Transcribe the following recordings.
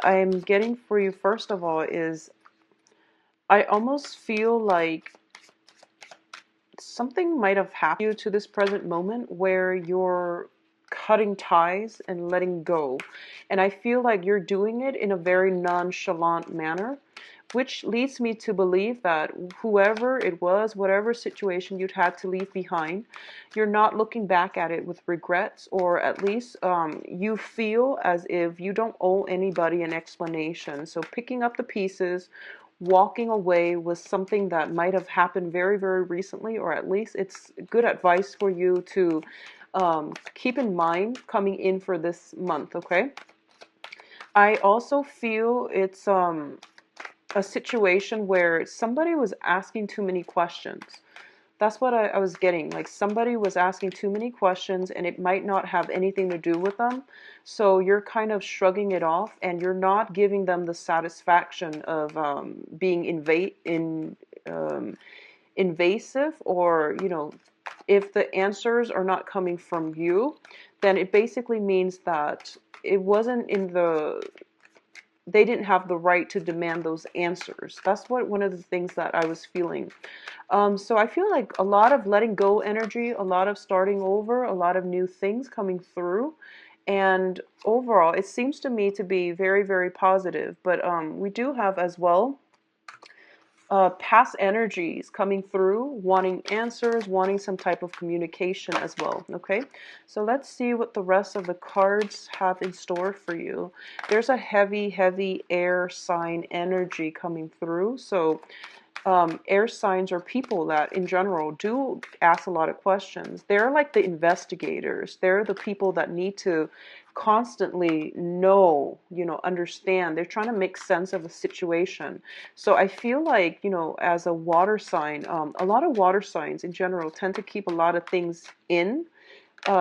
I'm getting for you, first of all, is I almost feel like something might have happened to you to this present moment where you're cutting ties and letting go. And I feel like you're doing it in a very nonchalant manner, which leads me to believe that whoever it was, whatever situation you'd had to leave behind, you're not looking back at it with regrets, or at least you feel as if you don't owe anybody an explanation. So picking up the pieces, walking away with something that might have happened very, very recently, or at least it's good advice for you to keep in mind coming in for this month, okay? I also feel it's a situation where somebody was asking too many questions. That's what I was getting. Like somebody was asking too many questions and it might not have anything to do with them. So you're kind of shrugging it off and you're not giving them the satisfaction of being um, invasive, or, if the answers are not coming from you, then it basically means that it wasn't in the they didn't have the right to demand those answers. That's what one of the things that I was feeling. So I feel like a lot of letting go energy, a lot of starting over, a lot of new things coming through. And overall, it seems to me to be very, very positive. But we do have as well past energies coming through, wanting answers, wanting some type of communication as well. Okay, so let's see what the rest of the cards have in store for you. There's a heavy, heavy air sign energy coming through. So air signs are people that in general do ask a lot of questions. They're like the investigators. They're the people that need to constantly know, understand. They're trying to make sense of a situation. So I feel like, as a water sign, a lot of water signs in general tend to keep a lot of things in.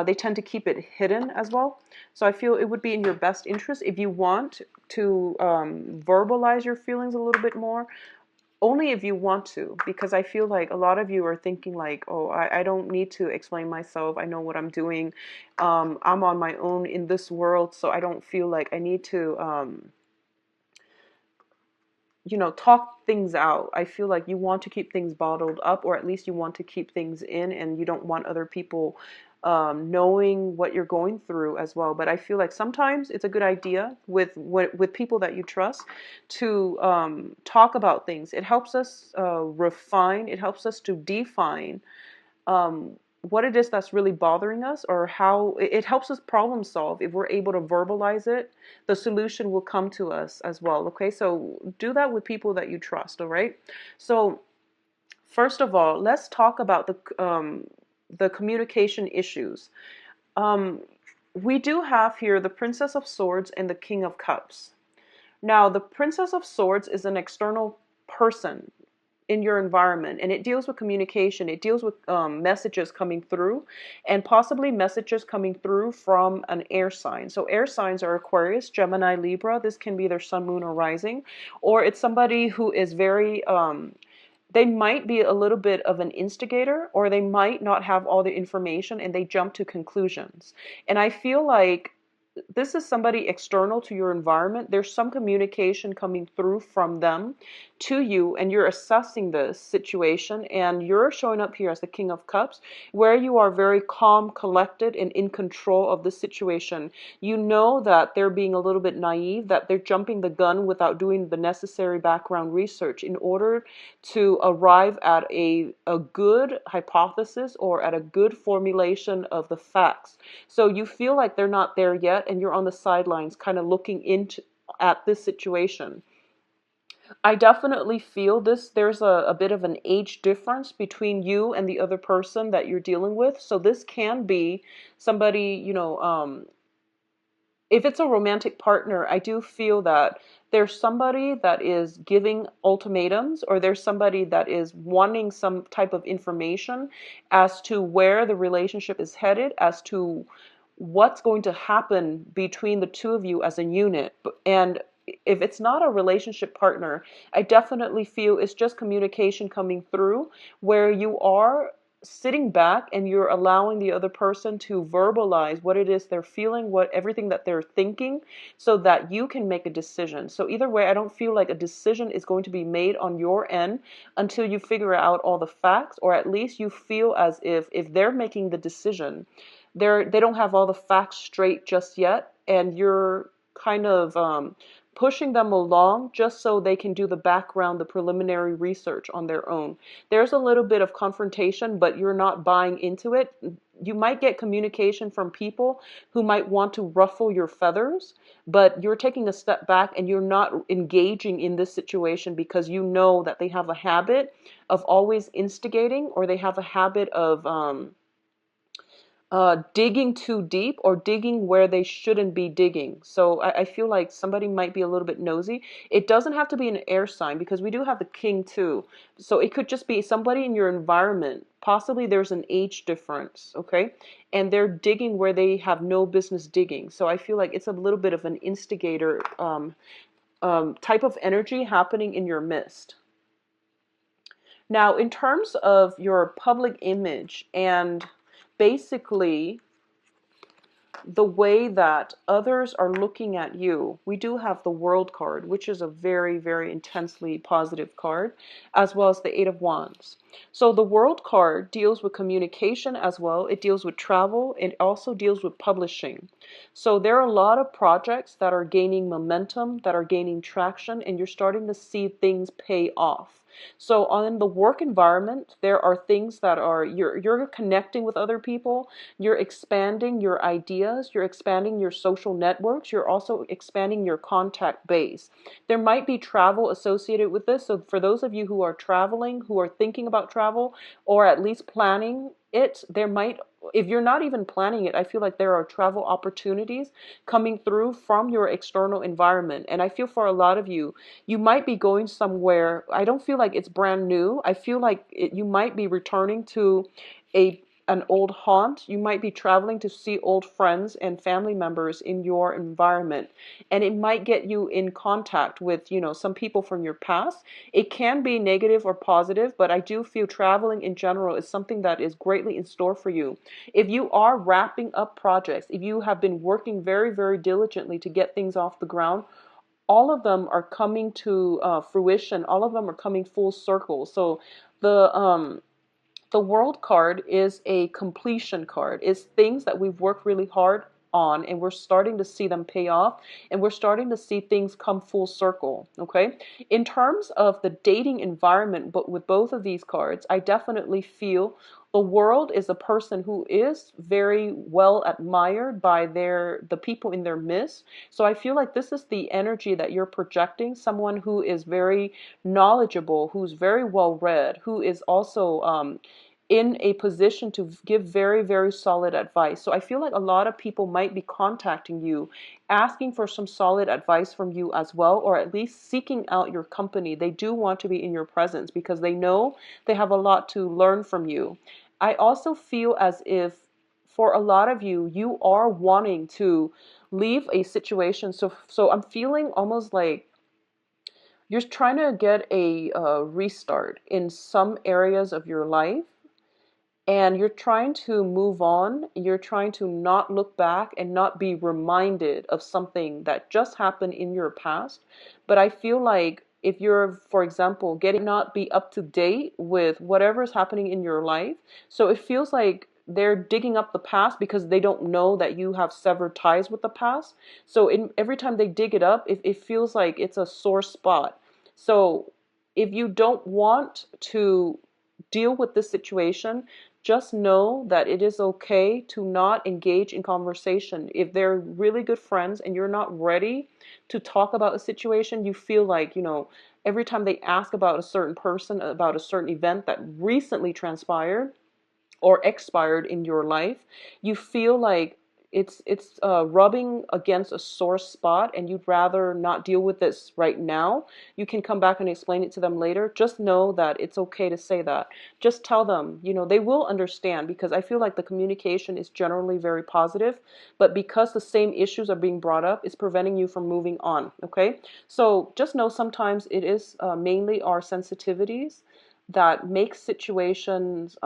They tend to keep it hidden as well. So I feel it would be in your best interest if you want to verbalize your feelings a little bit more, only if you want to, because I feel like a lot of you are thinking like, oh, I don't need to explain myself. I know what I'm doing. I'm on my own in this world, so I don't feel like I need to, talk things out. I feel like you want to keep things bottled up, or at least you want to keep things in, and you don't want other people knowing what you're going through as well. But I feel like sometimes it's a good idea with people that you trust to talk about things. It helps us refine. It helps us to define um, what it is that's really bothering us, or how it helps us problem solve. If we're able to verbalize it, the solution will come to us as well. Okay, so do that with people that you trust. All right. So first of all, let's talk about the communication issues. Um, we do have here the Princess of Swords and the King of Cups. Now, the Princess of Swords is an external person in your environment, and it deals with communication. It deals with messages coming through, and possibly messages coming through from an air sign. So air signs are Aquarius, Gemini, Libra. This can be their sun, moon, or rising, or it's somebody who is very they might be a little bit of an instigator, or they might not have all the information and they jump to conclusions. And I feel like this is somebody external to your environment. There's some communication coming through from them to you, and you're assessing this situation, and you're showing up here as the King of Cups, where you are very calm, collected, and in control of the situation. You know that they're being a little bit naive, that they're jumping the gun without doing the necessary background research in order to arrive at a good hypothesis, or at a good formulation of the facts. So you feel like they're not there yet, and you're on the sidelines kind of looking into at this situation. I definitely feel this. There's a bit of an age difference between you and the other person that you're dealing with. So this can be somebody, if it's a romantic partner, I do feel that there's somebody that is giving ultimatums, or there's somebody that is wanting some type of information as to where the relationship is headed, as to what's going to happen between the two of you as a unit. And if it's not a relationship partner, I definitely feel it's just communication coming through, where you are sitting back and you're allowing the other person to verbalize what it is they're feeling, what everything that they're thinking, so that you can make a decision. So either way, I don't feel like a decision is going to be made on your end until you figure out all the facts, or at least you feel as if they're making the decision, they don't have all the facts straight just yet, and you're kind of pushing them along just so they can do the background, the preliminary research on their own. There's a little bit of confrontation, but you're not buying into it. You might get communication from people who might want to ruffle your feathers, but you're taking a step back and you're not engaging in this situation because you know that they have a habit of always instigating, or they have a habit of digging too deep, or digging where they shouldn't be digging. So I feel like somebody might be a little bit nosy. It doesn't have to be an air sign, because we do have the king too. So it could just be somebody in your environment. Possibly there's an age difference, okay? And they're digging where they have no business digging. So I feel like it's a little bit of an instigator type of energy happening in your midst. Now, in terms of your public image and basically the way that others are looking at you, we do have the World card, which is a very, very intensely positive card, as well as the Eight of Wands. So the World card deals with communication as well. It deals with travel. It also deals with publishing. So there are a lot of projects that are gaining momentum, that are gaining traction, and you're starting to see things pay off. So on the work environment, there are things that are, you're connecting with other people, you're expanding your ideas, you're expanding your social networks, you're also expanding your contact base. There might be travel associated with this. So for those of you who are traveling, who are thinking about travel, or at least planning it, there might, if you're not even planning it, I feel like there are travel opportunities coming through from your external environment. And I feel for a lot of you, you might be going somewhere. I don't feel like it's brand new. I feel like you might be returning to a an old haunt. You might be traveling to see old friends and family members in your environment, and it might get you in contact with, some people from your past. It can be negative or positive, but I do feel traveling in general is something that is greatly in store for you. If you are wrapping up projects, if you have been working very, very diligently to get things off the ground, all of them are coming to fruition. All of them are coming full circle. So the World card is a completion card. It's things that we've worked really hard on, and we're starting to see them pay off, and we're starting to see things come full circle. Okay, in terms of the dating environment, but with both of these cards, I definitely feel the World is a person who is very well admired by the people in their midst. So I feel like this is the energy that you're projecting, someone who is very knowledgeable, who's very well read, who is also in a position to give very, very solid advice. So I feel like a lot of people might be contacting you, asking for some solid advice from you as well, or at least seeking out your company. They do want to be in your presence because they know they have a lot to learn from you. I also feel as if for a lot of you, you are wanting to leave a situation. So I'm feeling almost like you're trying to get a restart in some areas of your life, and you're trying to move on. You're trying to not look back and not be reminded of something that just happened in your past. But I feel like if you're, for example, getting not be up to date with whatever is happening in your life, so it feels like they're digging up the past because they don't know that you have severed ties with the past. So every time they dig it up, it feels like it's a sore spot. So if you don't want to deal with this situation, just know that it is okay to not engage in conversation. If they're really good friends and you're not ready to talk about a situation, you feel like, every time they ask about a certain person, about a certain event that recently transpired or expired in your life, you feel like it's rubbing against a sore spot, and you'd rather not deal with this right now. You can come back and explain it to them later. Just know that it's okay to say that. Just tell them, they will understand, because I feel like the communication is generally very positive, but because the same issues are being brought up, it's preventing you from moving on. Okay, so just know sometimes it is mainly our sensitivities that makes situations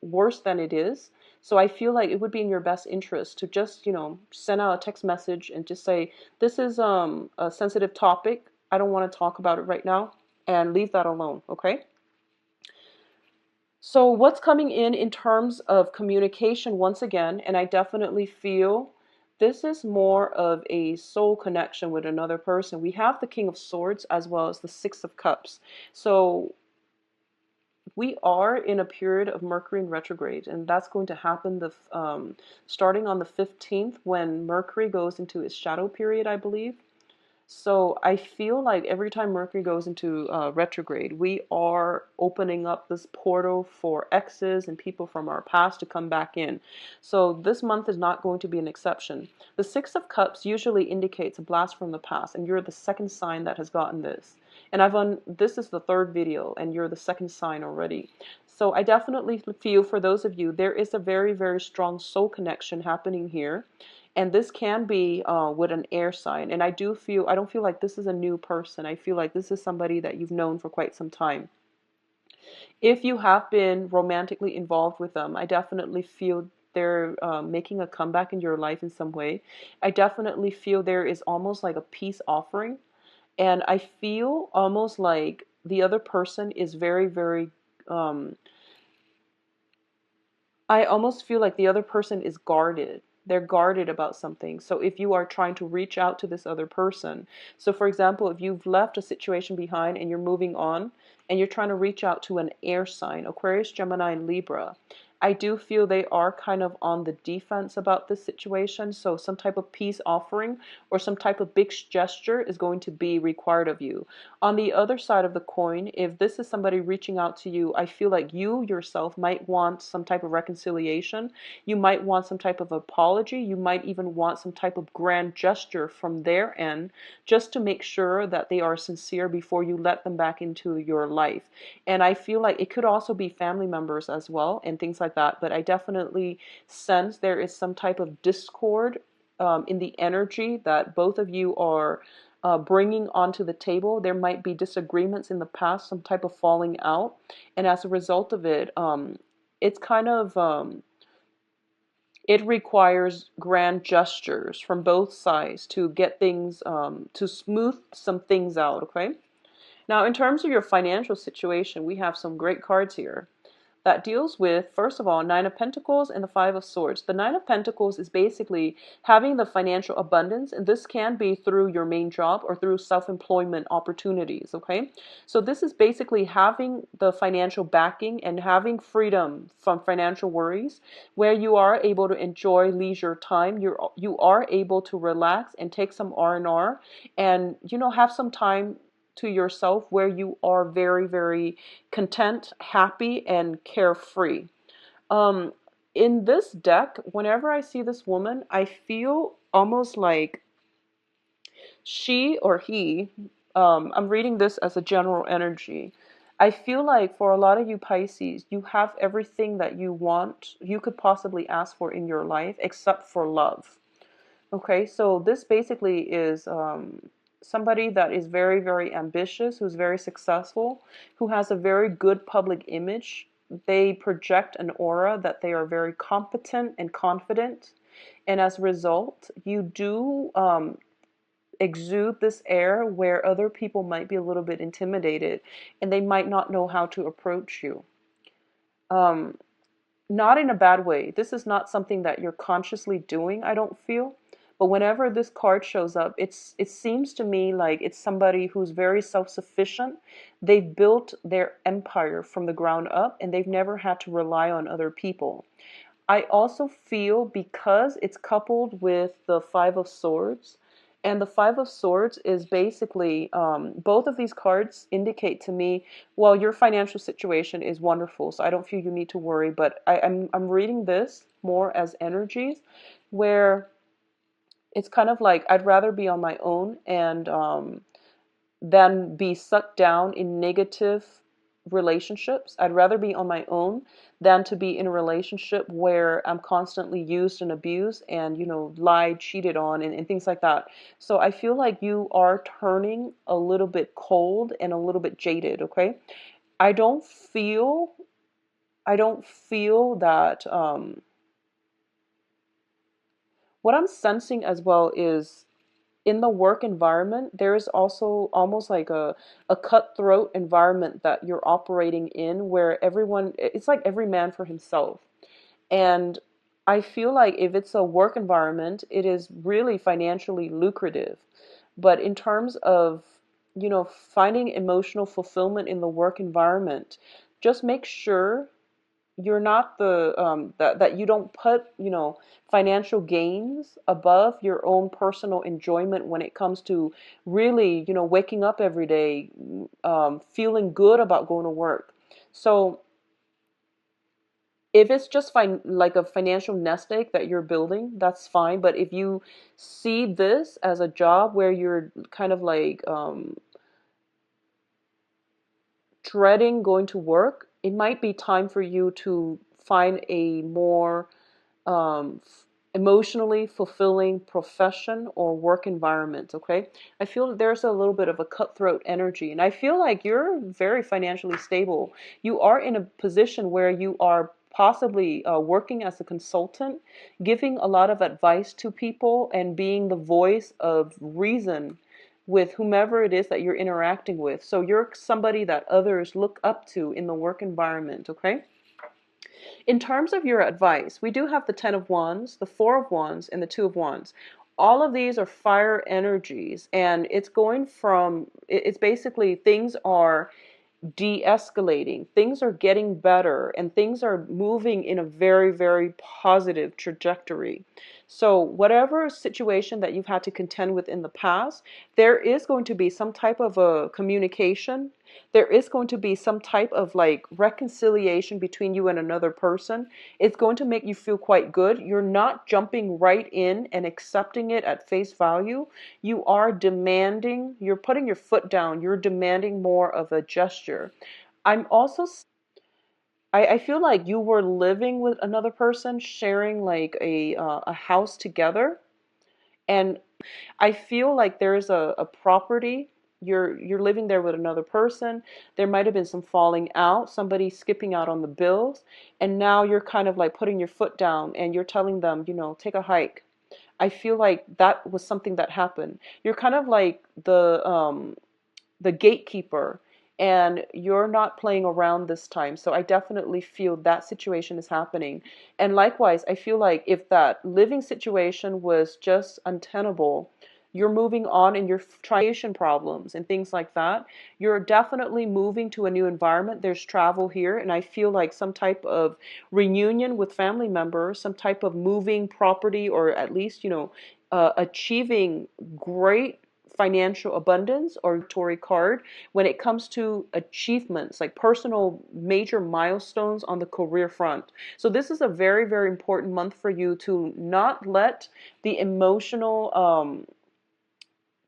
worse than it is. So I feel like it would be in your best interest to just, send out a text message and just say, this is a sensitive topic. I don't want to talk about it right now, and leave that alone, okay? So what's coming in terms of communication once again, and I definitely feel this is more of a soul connection with another person. We have the King of Swords as well as the Six of Cups. So we are in a period of Mercury in retrograde, and that's going to happen starting on the 15th when Mercury goes into its shadow period, I believe. So I feel like every time Mercury goes into retrograde, we are opening up this portal for exes and people from our past to come back in. So this month is not going to be an exception. The Six of Cups usually indicates a blast from the past, and you're the second sign that has gotten this. And this is the third video, and you're the second sign already. So I definitely feel for those of you, there is a very, very strong soul connection happening here. And this can be with an air sign. And I don't feel like this is a new person. I feel like this is somebody that you've known for quite some time. If you have been romantically involved with them, I definitely feel they're making a comeback in your life in some way. I definitely feel there is almost like a peace offering. And I feel almost like the other person is very, very, I almost feel like the other person is guarded. They're guarded about something. So if you are trying to reach out to this other person, so for example, if you've left a situation behind and you're moving on and you're trying to reach out to an air sign, Aquarius, Gemini, and Libra, I do feel they are kind of on the defense about this situation. So some type of peace offering or some type of big gesture is going to be required of you. On the other side of the coin, if this is somebody reaching out to you, I feel like you yourself might want some type of reconciliation. You might want some type of apology. You might even want some type of grand gesture from their end just to make sure that they are sincere before you let them back into your life. And I feel like it could also be family members as well and things like that. But I definitely sense there is some type of discord in the energy that both of you are bringing onto the table. There might be disagreements in the past, some type of falling out. And as a result of it, it's kind of, it requires grand gestures from both sides to get things, to smooth some things out, okay? Now, in terms of your financial situation, we have some great cards here that deals with, first of all, Nine of Pentacles and the Five of Swords. The Nine of Pentacles is basically having the financial abundance, and this can be through your main job or through self-employment opportunities, okay? So this is basically having the financial backing and having freedom from financial worries, where you are able to enjoy leisure time. You are able to relax and take some R&R and, have some time to yourself where you are very, very content, happy, and carefree. Um, in this deck, whenever I see this woman, I feel almost like she or he, I'm reading this as a general energy. I feel like for a lot of you Pisces, you have everything that you could possibly ask for in your life except for love. Okay, so this basically is somebody that is very, very ambitious, who's very successful, who has a very good public image. They project an aura that they are very competent and confident. And as a result, you do exude this air where other people might be a little bit intimidated and they might not know how to approach you. Um, Not in a bad way. This is not something that you're consciously doing, I don't feel. But whenever this card shows up, it seems to me like it's somebody who's very self-sufficient. They've built their empire from the ground up and they've never had to rely on other people. I also feel because it's coupled with the Five of Swords, and the Five of Swords is basically, both of these cards indicate to me, well, your financial situation is wonderful, so I don't feel you need to worry, but I'm reading this more as energies where it's kind of like I'd rather be on my own and than be sucked down in negative relationships. I'd rather be on my own than to be in a relationship where I'm constantly used and abused and, lied, cheated on, and things like that. So I feel like you are turning a little bit cold and a little bit jaded, okay? I don't feel, I don't feel that, what I'm sensing as well is in the work environment, there is also almost like a cutthroat environment that you're operating in where everyone, it's like every man for himself. And I feel like if it's a work environment, it is really financially lucrative. But in terms of, finding emotional fulfillment in the work environment, just make sure you're not that you don't put, financial gains above your own personal enjoyment when it comes to really, waking up every day, feeling good about going to work. So if it's just like a financial nest egg that you're building, that's fine. But if you see this as a job where you're kind of like, dreading going to work, it might be time for you to find a more, emotionally fulfilling profession or work environment. Okay, I feel there's a little bit of a cutthroat energy, and I feel like you're very financially stable. You are in a position where you are possibly, working as a consultant, giving a lot of advice to people and being the voice of reason with whomever it is that you're interacting with. So you're somebody that others look up to in the work environment. Okay, in terms of your advice, we do have the Ten of Wands, the Four of Wands, and the Two of Wands. All of these are fire energies, and it's going from, it's basically things are de-escalating, things are getting better, and things are moving in a very, very positive trajectory. So whatever situation that you've had to contend with in the past, there is going to be some type of a communication. There is going to be some type of like reconciliation between you and another person. It's going to make you feel quite good. You're not jumping right in and accepting it at face value. You are demanding, you're putting your foot down, you're demanding more of a gesture. I'm also, I feel like you were living with another person, sharing like a house together. And I feel like there's a property. You're living there with another person. There might have been some falling out, somebody skipping out on the bills, and now you're kind of like putting your foot down and you're telling them, take a hike. I feel like that was something that happened. You're kind of like the gatekeeper, and you're not playing around this time. So I definitely feel that situation is happening. And likewise, I feel like if that living situation was just untenable, you're moving on and you're trying problems and things like that. You're definitely moving to a new environment. There's travel here, and I feel like some type of reunion with family members, some type of moving property, or at least, achieving great financial abundance or Tory card when it comes to achievements like personal major milestones on the career front. So this is a very, very important month for you to not let the emotional,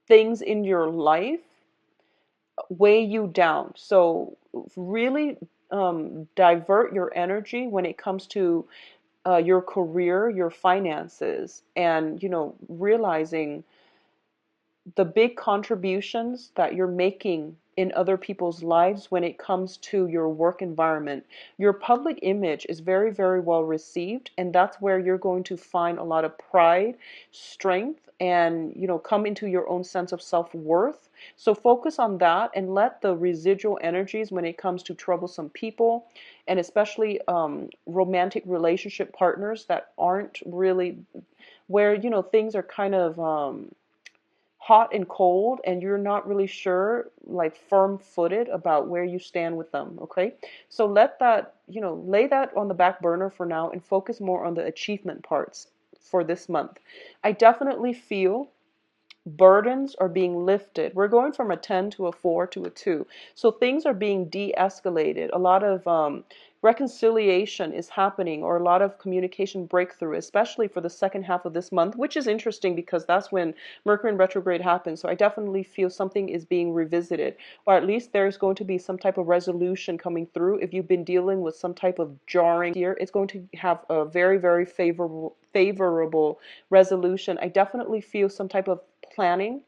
things in your life weigh you down. So really, divert your energy when it comes to, your career, your finances, and realizing the big contributions that you're making in other people's lives when it comes to your work environment. Your public image is very, very well received, and that's where you're going to find a lot of pride, strength, and come into your own sense of self-worth. So focus on that and let the residual energies when it comes to troublesome people, and especially, romantic relationship partners that aren't really where things are kind of, hot and cold, and you're not really sure, like firm footed about where you stand with them. Okay, so let that, lay that on the back burner for now and focus more on the achievement parts for this month. I definitely feel burdens are being lifted. We're going from a 10 to a 4 to a 2. So things are being de-escalated. A lot of, reconciliation is happening, or a lot of communication breakthrough, especially for the second half of this month, which is interesting because that's when Mercury in retrograde happens. So I definitely feel something is being revisited, or at least there's going to be some type of resolution coming through. If you've been dealing with some type of jarring here, it's going to have a very, very favorable resolution. I definitely feel some type of planning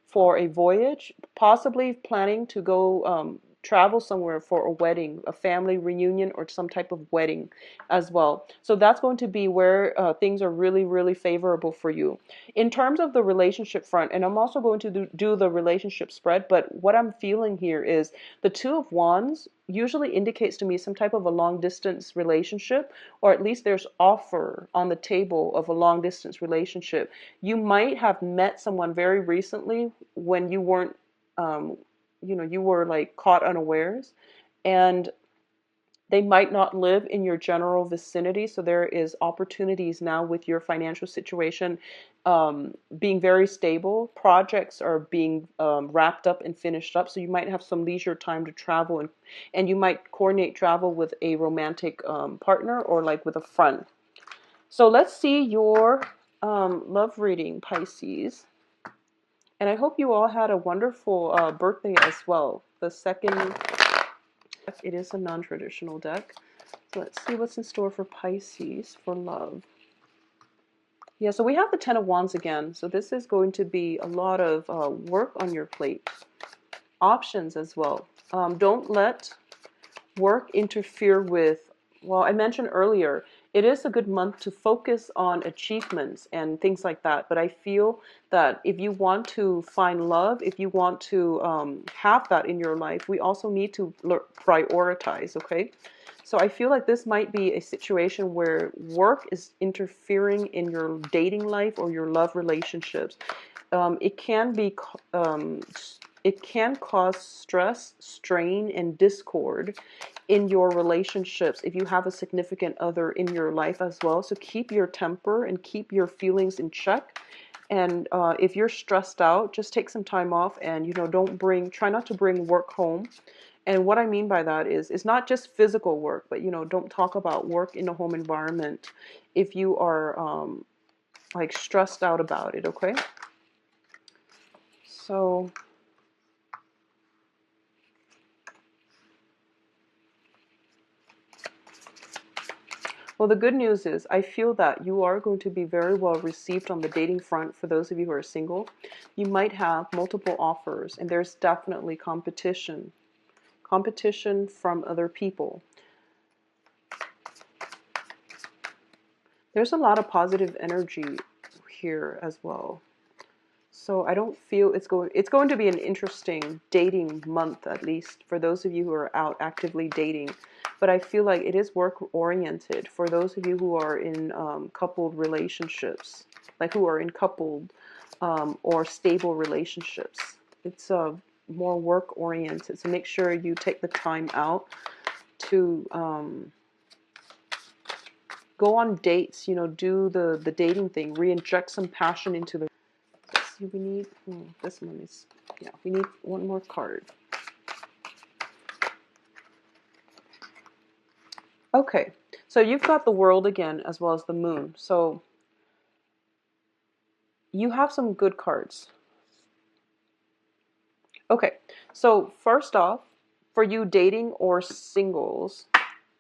for a voyage, possibly planning to go, travel somewhere for a wedding, a family reunion, or some type of wedding as well. So that's going to be where things are really, really favorable for you. In terms of the relationship front, and I'm also going to do the relationship spread, but what I'm feeling here is the Two of Wands usually indicates to me some type of a long distance relationship, or at least there's offer on the table of a long distance relationship. You might have met someone very recently when you weren't, you were like caught unawares, and they might not live in your general vicinity. So there is opportunities now with your financial situation being very stable. Projects are being wrapped up and finished up. So you might have some leisure time to travel, and you might coordinate travel with a romantic partner or like with a friend. So let's see your love reading, Pisces. And I hope you all had a wonderful birthday as well. The second, it is a non-traditional deck. So let's see what's in store for Pisces for love. Yeah, so we have the Ten of Wands again. So this is going to be a lot of work on your plate. Options as well. Don't let work interfere with, well, I mentioned earlier, it is a good month to focus on achievements and things like that. But I feel that if you want to find love, if you want to have that in your life, we also need to prioritize, okay? So I feel like this might be a situation where work is interfering in your dating life or your love relationships. It can be it can cause stress, strain, and discord in your relationships if you have a significant other in your life as well. So keep your temper and keep your feelings in check. And if you're stressed out, just take some time off, and try not to bring work home. And what I mean by that is, it's not just physical work, but don't talk about work in a home environment if you are like stressed out about it, okay? So well, the good news is I feel that you are going to be very well received on the dating front. For those of you who are single, you might have multiple offers, and there's definitely competition from other people. There's a lot of positive energy here as well. So I don't feel it's going to be an interesting dating month, at least for those of you who are out actively dating. But I feel like it is work oriented for those of you who are in coupled relationships, like who are in coupled or stable relationships. It's more work oriented. So make sure you take the time out to go on dates, do the dating thing, reinject some passion into the. Let's see, we need, this one is, yeah, we need one more card. Okay, so you've got the World again, as well as the Moon. So you have some good cards. Okay, so first off, for you dating or singles,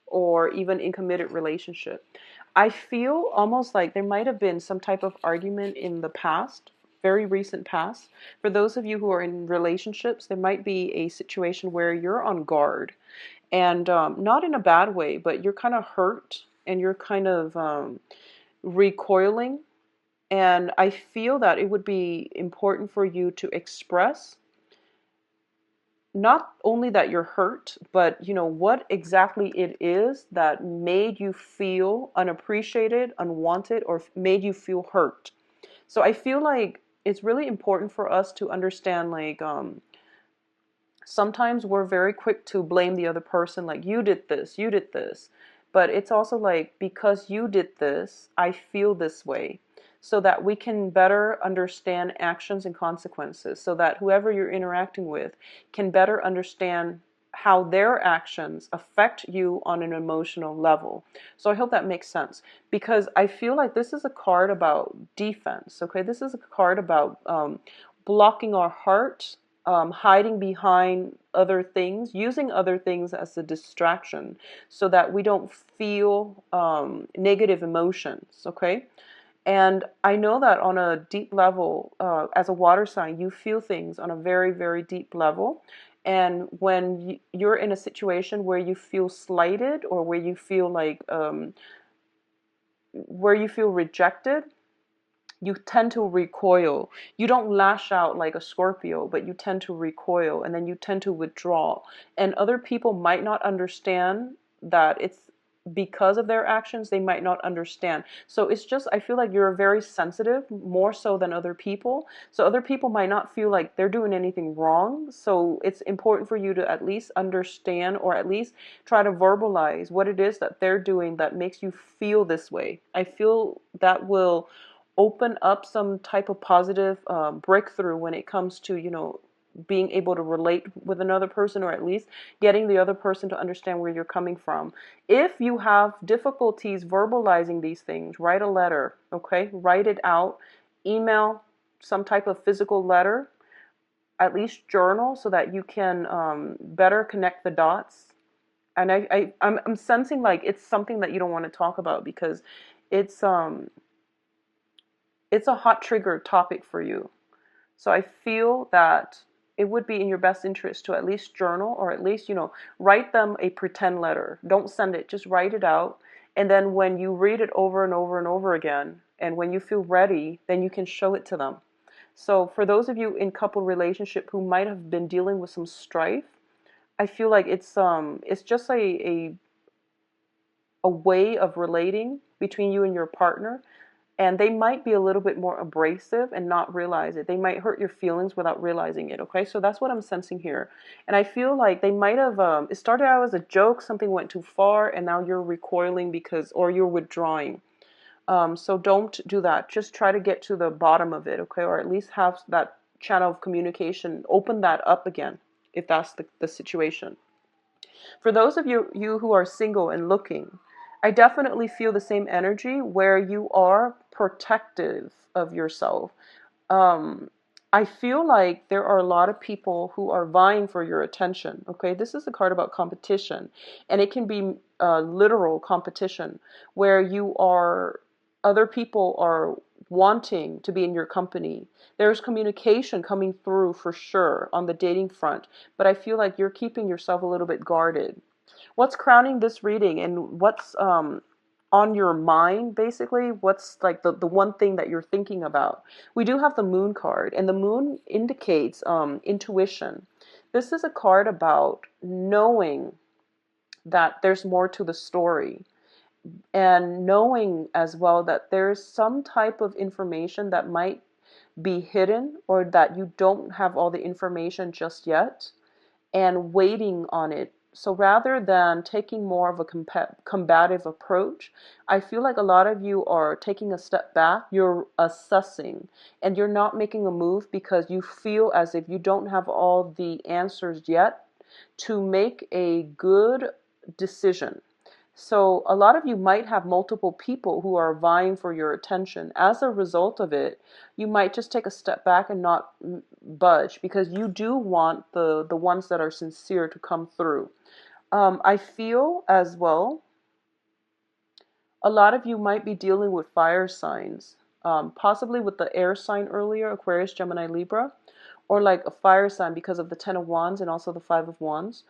or even in committed relationship, I feel almost like there might have been some type of argument in the past, very recent past. For those of you who are in relationships, there might be a situation where you're on guard, and not in a bad way, but you're kind of hurt and you're kind of recoiling. And I feel that it would be important for you to express not only that you're hurt, but what exactly it is that made you feel unappreciated, unwanted, or made you feel hurt. So I feel like it's really important for us to understand, like, sometimes we're very quick to blame the other person, like, you did this, you did this. But it's also like, because you did this, I feel this way. So that we can better understand actions and consequences, so that whoever you're interacting with can better understand how their actions affect you on an emotional level. So I hope that makes sense, because I feel like this is a card about defense, okay? This is a card about blocking our heart, hiding behind other things, using other things as a distraction so that we don't feel negative emotions, okay? And I know that on a deep level, as a water sign, you feel things on a very, very deep level. And when you're in a situation where you feel slighted, or where you feel rejected, you tend to recoil. You don't lash out like a Scorpio, but you tend to recoil, and then you tend to withdraw. And other people might not understand that it's because of their actions. They might not understand. So it's just, I feel like you're very sensitive, more so than other people. So other people might not feel like they're doing anything wrong. So it's important for you to at least understand, or at least try to verbalize what it is that they're doing that makes you feel this way. I feel that will open up some type of positive breakthrough when it comes to, being able to relate with another person, or at least getting the other person to understand where you're coming from. If you have difficulties verbalizing these things, write a letter, okay? Write it out, email, some type of physical letter, at least journal, so that you can better connect the dots. And I'm sensing like it's something that you don't want to talk about, because it's um it's a hot trigger topic for you. So I feel that it would be in your best interest to at least journal, or at least, write them a pretend letter. Don't send it, just write it out. And then when you read it over and over and over again, and when you feel ready, then you can show it to them. So for those of you in couple relationship who might have been dealing with some strife, I feel like it's just a way of relating between you and your partner, and they might be a little bit more abrasive and not realize it. They might hurt your feelings without realizing it, okay? So that's what I'm sensing here. And I feel like they might have, it started out as a joke, something went too far, and now you're recoiling or you're withdrawing. So don't do that. Just try to get to the bottom of it, okay? Or at least have that channel of communication, open that up again, if that's the situation. For those of you who are single and looking, I definitely feel the same energy where you are protective of yourself. Um, I feel like there are a lot of people who are vying for your attention. Okay, this is a card about competition, and it can be literal competition where other people are wanting to be in your company. There's communication coming through for sure on the dating front, but I feel like you're keeping yourself a little bit guarded. What's crowning this reading, and what's on your mind, basically? What's like the one thing that you're thinking about? We do have the moon card, and the moon indicates intuition. This is a card about knowing that there's more to the story, and knowing as well that there's some type of information that might be hidden, or that you don't have all the information just yet, and waiting on it. So rather than taking more of a combative approach, I feel like a lot of you are taking a step back, you're assessing, and you're not making a move because you feel as if you don't have all the answers yet to make a good decision. So a lot of you might have multiple people who are vying for your attention. As a result of it, you might just take a step back and not budge, because you do want the ones that are sincere to come through. I feel as well, a lot of you might be dealing with fire signs, possibly with the air sign earlier, Aquarius, Gemini, Libra, or like a fire sign because of the Ten of Wands and also the Five of Wands.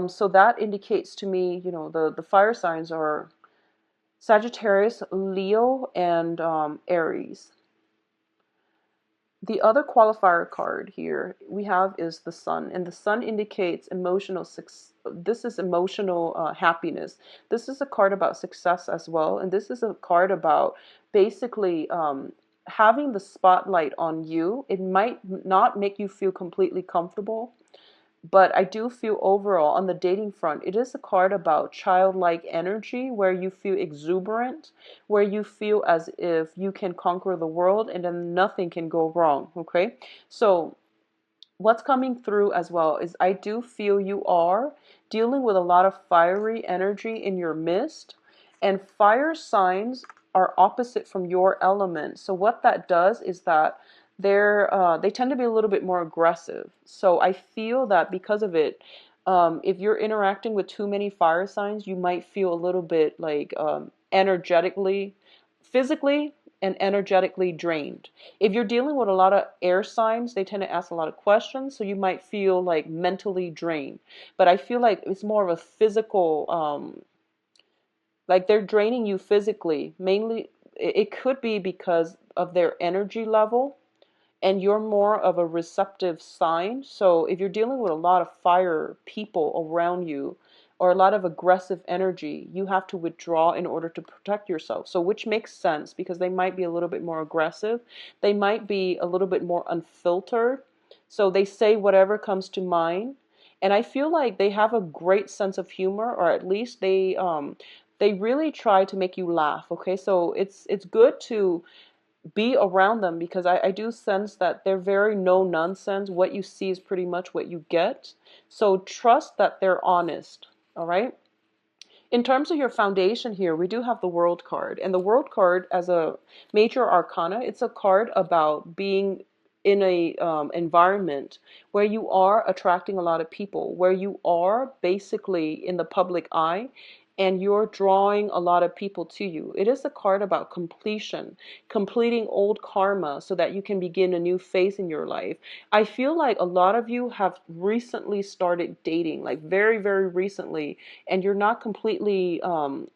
So that indicates to me, the fire signs are Sagittarius, Leo, and Aries. The other qualifier card here we have is the Sun, and the Sun indicates emotional success. This is emotional happiness. This is a card about success as well, and this is a card about basically having the spotlight on you. It might not make you feel completely comfortable, but I do feel overall on the dating front, it is a card about childlike energy where you feel exuberant, where you feel as if you can conquer the world and then nothing can go wrong. Okay, so what's coming through as well is I do feel you are dealing with a lot of fiery energy in your midst, and fire signs are opposite from your element. So what that does is that they tend to be a little bit more aggressive. So I feel that because of it, if you're interacting with too many fire signs, you might feel a little bit like energetically, physically and energetically drained. If you're dealing with a lot of air signs, they tend to ask a lot of questions, so you might feel like mentally drained. But I feel like it's more of a physical, like they're draining you physically. Mainly, it could be because of their energy level, and you're more of a receptive sign. So if you're dealing with a lot of fire people around you or a lot of aggressive energy, you have to withdraw in order to protect yourself. So which makes sense because they might be a little bit more aggressive. They might be a little bit more unfiltered. So they say whatever comes to mind. And I feel like they have a great sense of humor, or at least they really try to make you laugh. Okay, so it's good to be around them because I do sense that they're very no nonsense. What you see is pretty much what you get. So trust that they're honest. All right. In terms of your foundation here, we do have the World card. And the World card, as a major arcana, it's a card about being in a environment where you are attracting a lot of people, where you are basically in the public eye and you're drawing a lot of people to you. It is a card about completion, completing old karma so that you can begin a new phase in your life. I feel like a lot of you have recently started dating, like very, very recently, and you're not completely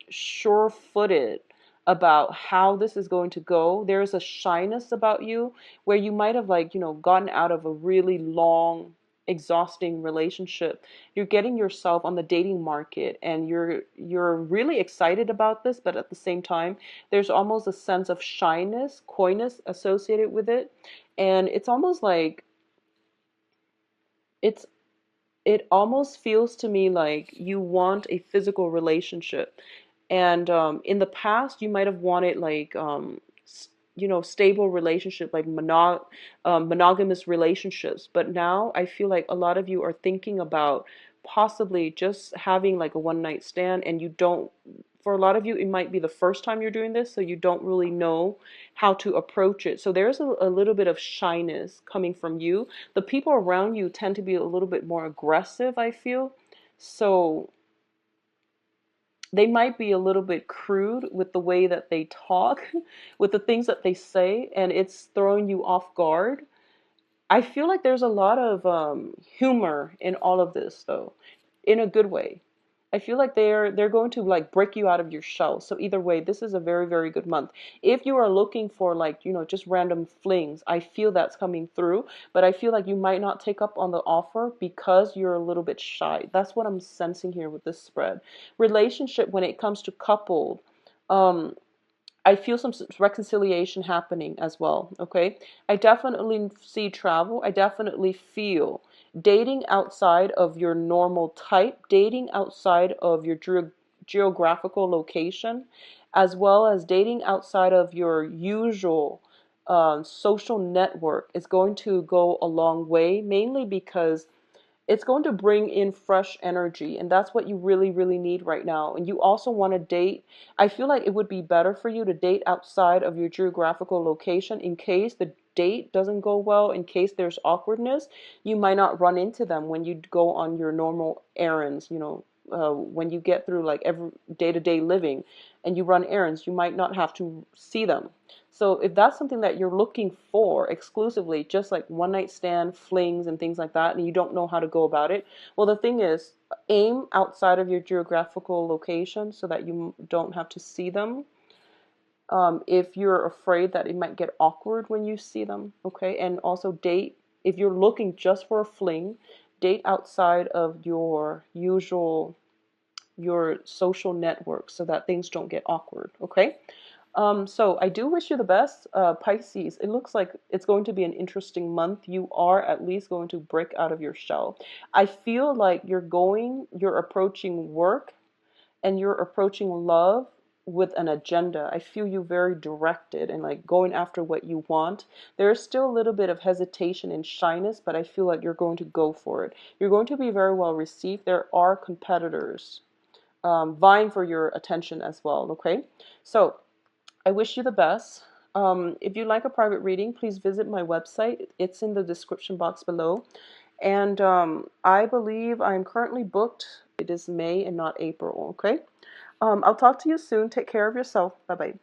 sure-footed about how this is going to go. There's a shyness about you where you might have, like, gotten out of a really long, exhausting relationship. You're getting yourself on the dating market and you're really excited about this, but at the same time, there's almost a sense of shyness, coyness associated with it. And it's almost like it's it almost feels to me like you want a physical relationship. And in the past, you might have wanted like, stable relationship, like monogamous relationships. But now I feel like a lot of you are thinking about possibly just having like a one night stand, and you don't. For a lot of you, it might be the first time you're doing this, so you don't really know how to approach it. So there's a little bit of shyness coming from you. The people around you tend to be a little bit more aggressive, I feel. So they might be a little bit crude with the way that they talk, with the things that they say, and it's throwing you off guard. I feel like there's a lot of humor in all of this, though, in a good way. I feel like they're going to like break you out of your shell. So either way, this is a very, very good month. If you are looking for like, just random flings, I feel that's coming through, but I feel like you might not take up on the offer because you're a little bit shy. That's what I'm sensing here with this spread. Relationship, when it comes to coupled, um, I feel some reconciliation happening as well, okay? I definitely see travel. I definitely feel dating outside of your normal type, dating outside of your geographical location, as well as dating outside of your usual social network is going to go a long way, mainly because it's going to bring in fresh energy, and that's what you really, really need right now. And you also want to date. I feel like it would be better for you to date outside of your geographical location in case the date doesn't go well, in case there's awkwardness. You might not run into them when you go on your normal errands, when you get through like every day-to-day living and you run errands, you might not have to see them. So if that's something that you're looking for exclusively, just like one night stand, flings, and things like that, and you don't know how to go about it, well, the thing is, aim outside of your geographical location so that you don't have to see them. If you're afraid that it might get awkward when you see them, okay? And also date, if you're looking just for a fling, date outside of your social network so that things don't get awkward, okay? So I do wish you the best, Pisces. It looks like it's going to be an interesting month. You are at least going to break out of your shell. I feel like you're approaching work and you're approaching love with an agenda. I feel you very directed and like going after what you want. There's still a little bit of hesitation and shyness, but I feel like you're going to go for it. You're going to be very well received. There are competitors vying for your attention as well, okay? So I wish you the best. If you'd like a private reading, please visit my website. It's in the description box below. And I believe I'm currently booked. It is May and not April, okay? I'll talk to you soon. Take care of yourself. Bye-bye.